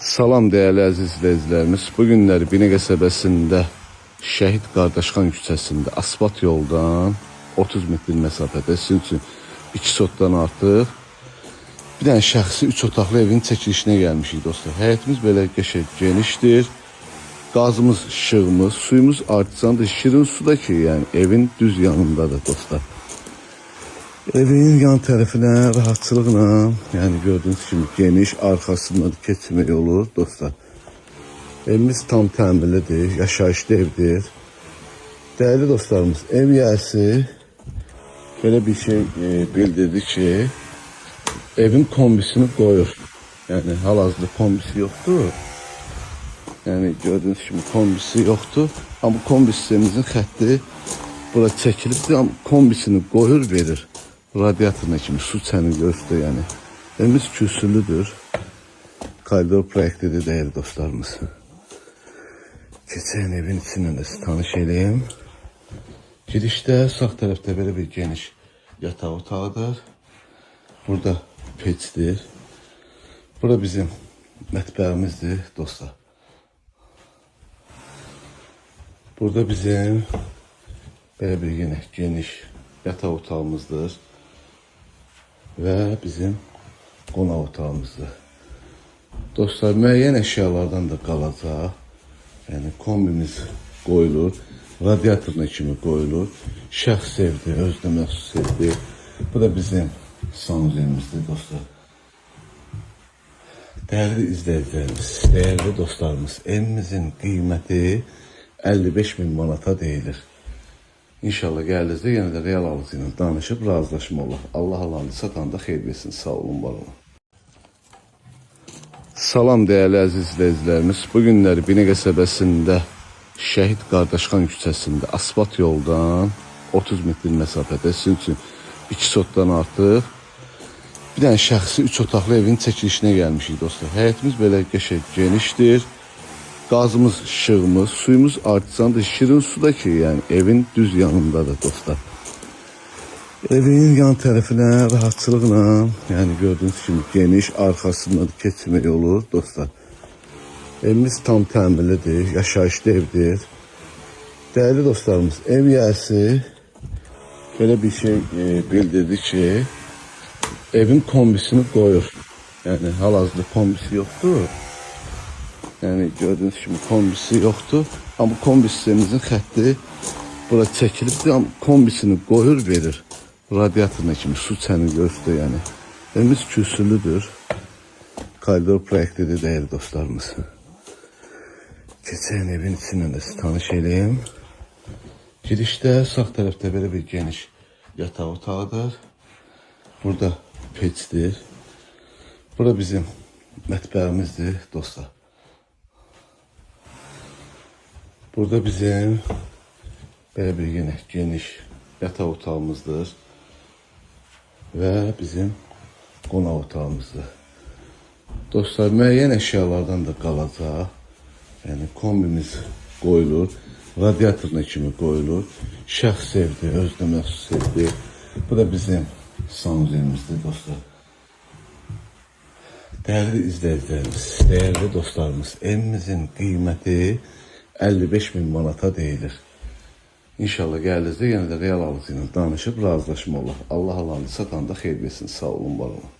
Salam değerli əziz izləyicilərimiz. Bu günlər Binə qəsəbəsində Şəhid Qardaşxan küçəsində asfalt yoldan 30 metr məsafədə sizin üçün 2 sotdan artıq bir dənə şəxsi 3 otaqlı evin çəkilişinə gəlmişik dostlar. Həyətimiz belə qəşəng genişdir. Qazımız, işığımız, suyumuz artisandır. Şirin suda ki, yəni evin düz yanındadır dostlar. Evin yan tərəfinə rahatçılıqla, yəni gördüyünüz kimi geniş, arxasında keçmək olur dostlar. Evimiz tam təmirlidir, yaşayışlı evdir. Değerli dostlarımız, ev yiyəsi belə bir şey bildirdi ki, evin kombisini qoyur. Yəni hal-hazırda kombisi yoxdur. Yəni gördüyünüz kimi kombisi yoxdur. Amma kombi sistemimizin xətti bura çəkilibdir, amma kombisini qoyur, verir. Radyatoruna kimi su çəni göstər, yəni. Evimiz kürsülüdür. Koridor proyektidir değerli dostlarımız. Keçən evin içindən də sizi tanış eləyim. Girişdə sağ tərəfdə belə bir geniş yataq otağıdır. Burada peçdir. Burada bizim mətbəximizdir dostlar. Burada bizim belə bir yine geniş yataq otağımızdır. Ve bizim qonaq otağımızdır. Dostlar, müəyyən əşyalardan da qalacaq. Yəni kombimiz qoyulur, radyatoruna kimi qoyulur. Şəxs evdir, özünə məxsus evdir. Bu da bizim sanuzelimizdir dostlar. Değerli izləyicilərimiz, değerli dostlarımız, evimizin qiyməti 55.000 manata deyilir. İnşallah gəldinizdə yenə də real alıcı ilə danışıb razılaşma olur. Allah alanı satanda xeyir versin. Sağ olun, var olun. Salam değerli əziz izləyicilərimiz. Bu günlər Binə qəsəbəsində Şəhid Qardaşxan küçəsində asfalt yoldan 30 metr məsafədə sizin üçün 2 sotdan artıq bir dənə şəxsi 3 otaqlı evin çəkilişinə gəlmişik dostlar. Həyətimiz belə qəşəng genişdir. Gazımız, işığımız, suyumuz artisandır. Şirin suda ki, yani evin düz yanındadır dostlar. Evin yan tərəfinə rahatçılıqla, yani gördüğünüz kimi geniş, arxasında keçmək olur dostlar. Evimiz tam təmirlidir, yaşayışlı evdir. Değerli dostlarımız, ev yiyəsi belə bir şey bildirdi ki, evin kombisini qoyur. Yani hal-hazırda kombisi yoxdur. Yəni gördüyünüz kimi kombisi yoxdur. Amma kombi sistemimizin xətti bura çəkilibdir, amma kombisini qoyur, verir. Radyatoruna kimi su çəni göstər, yəni. Evimiz kürsülüdür. Koridor proyektidir değerli dostlarımız. Keçən evin içindən də sizi tanış eləyim. Girişdə sağ tərəfdə belə bir geniş yataq otağıdır. Burada peçdir. Burada bizim mətbəximizdir dostlar. Burada bizim böyle bir yine geniş yataq otağımızdır ve bizim qonaq otağımızdır. Dostlar, müəyyən əşyalardan da qalacaq. Yəni kombimiz qoyulur, radyatoruna kimi qoyulur. Şəxs evdir, özünə məxsus evdir. Bu da bizim sanuzelimizdir dostlar. Değerli izləyicilərimiz, değerli dostlarımız, evimizin qiyməti 55.000 manata deyilir. İnşallah gəldinizdə yenə də real alıcı ilə danışıb razılaşma olur. Allah alanı satanda xeyir versin. Sağ olun, var olun.